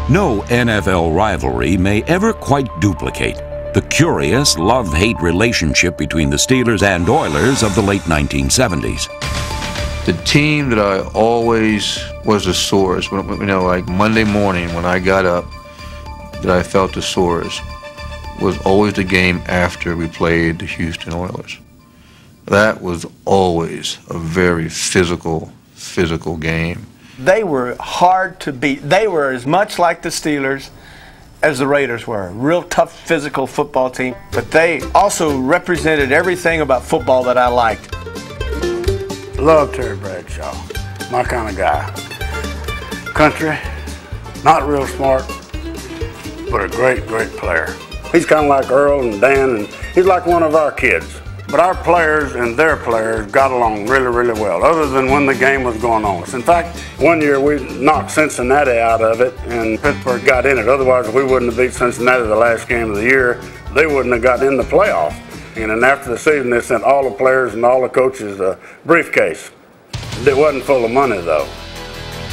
No NFL rivalry may ever quite duplicate the curious love-hate relationship between the Steelers and Oilers of the late 1970s. The team that I always was the sorest, like Monday morning when I got up, that I felt the sorest, was always the game after we played the Houston Oilers. That was always a very physical game. They were hard to beat. They were as much like the Steelers as the Raiders were. Real tough, physical football team. But they also represented everything about football that I liked. Love Terry Bradshaw, my kind of guy. Country, not real smart, but a great player. He's kind of like Earl and Dan, and he's like one of our kids. But our players and their players got along really well, other than when the game was going on. In fact, one year we knocked Cincinnati out of it, and Pittsburgh got in it. Otherwise, we wouldn't have beat Cincinnati the last game of the year. They wouldn't have gotten in the playoff. And then after the season, they sent all the players and all the coaches a briefcase. It wasn't full of money, though.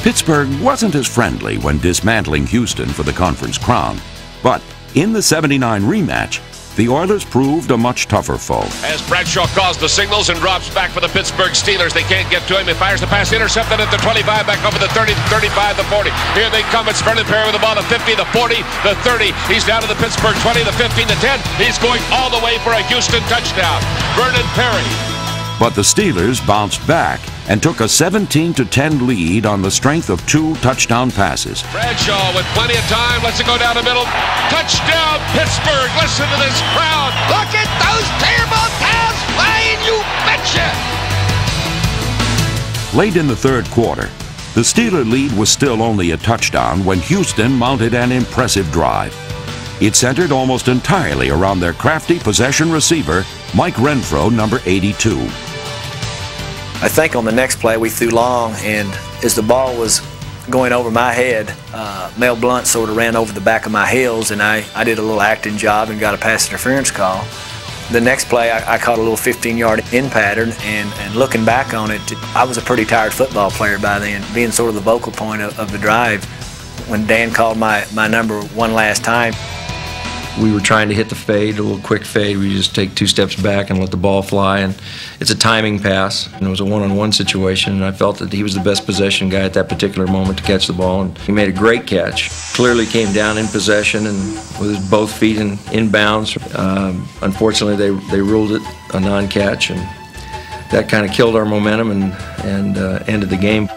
Pittsburgh wasn't as friendly when dismantling Houston for the conference crown, but in the '79 rematch, the Oilers proved a much tougher foe. As Bradshaw calls the signals and drops back for the Pittsburgh Steelers, they can't get to him. He fires the pass, intercepted at the 25, back over the 30, the 35, the 40. Here they come. It's Vernon Perry with the ball, the 50, the 40, the 30. He's down to the Pittsburgh 20, the 15, the 10. He's going all the way for a Houston touchdown. Vernon Perry. But the Steelers bounced back and took a 17-10 lead on the strength of 2 touchdown passes. Bradshaw with plenty of time, lets it go down the middle. Touchdown, Pittsburgh! Listen to this crowd! Look at those terrible towels flying, you betcha! Late in the third quarter, the Steeler lead was still only a touchdown when Houston mounted an impressive drive. It centered almost entirely around their crafty possession receiver, Mike Renfro, number 82. I think on the next play we threw long, and as the ball was going over my head, Mel Blunt sort of ran over the back of my heels, and I did a little acting job and got a pass interference call. The next play I caught a little 15-yard in pattern, and looking back on it, I was a pretty tired football player by then, being sort of the vocal point of the drive. When Dan called my number one last time, we were trying to hit the fade, a little quick fade. We just take 2 steps back and let the ball fly, and it's a timing pass. And it was a one-on-one situation, and I felt that he was the best possession guy at that particular moment to catch the ball, and he made a great catch. Clearly came down in possession and with his both feet in bounds. Unfortunately, they ruled it a non-catch, and that kind of killed our momentum and ended the game.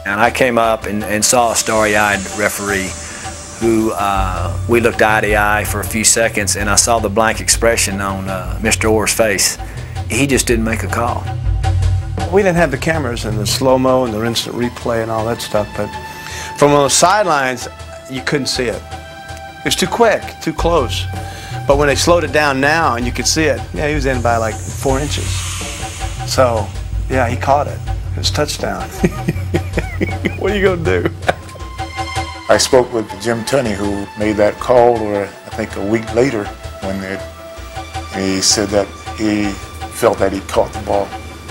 And I came up and saw a starry-eyed referee who we looked eye to eye for a few seconds, and I saw the blank expression on Mr. Orr's face. He just didn't make a call. We didn't have the cameras and the slow-mo and the instant replay and all that stuff, but from on the sidelines, you couldn't see it. It was too quick, too close. But when they slowed it down now and you could see it, yeah, he was in by like 4 inches. So, yeah, he caught it. It was a touchdown. What are you going to do? I spoke with Jim Tunney, who made that call, or I think a week later, when he said that he felt that he caught the ball.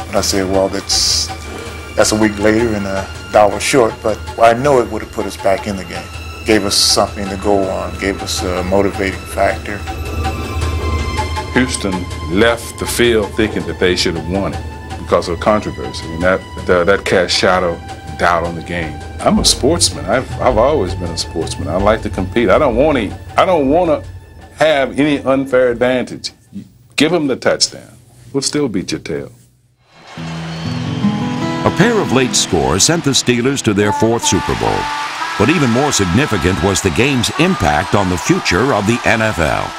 And I said, well, that's a week later and $1 short, but I know it would have put us back in the game. Gave us something to go on, gave us a motivating factor. Houston left the field thinking that they should have won it because of controversy, and that cast shadow doubt on the game. I'm a sportsman. I've always been a sportsman. I like to compete. I don't want to have any unfair advantage. Give them the touchdown. We'll still beat your tail. A pair of late scores sent the Steelers to their 4th Super Bowl. But even more significant was the game's impact on the future of the NFL.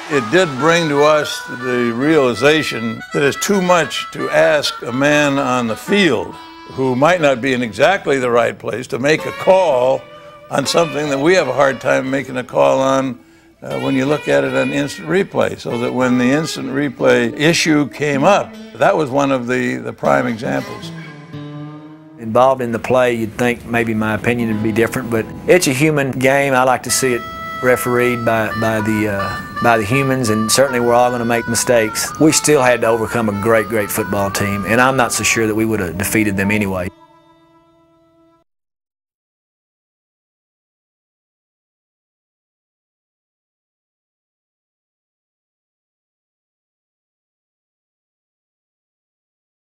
It did bring to us the realization that it's too much to ask a man on the field who might not be in exactly the right place to make a call on something that we have a hard time making a call on when you look at it on instant replay. So that when the instant replay issue came up, that was one of the prime examples. Involved in the play, you'd think maybe my opinion would be different, but it's a human game. I like to see it refereed by the humans, and certainly we're all going to make mistakes. We still had to overcome a great football team, and I'm not so sure that we would have defeated them anyway.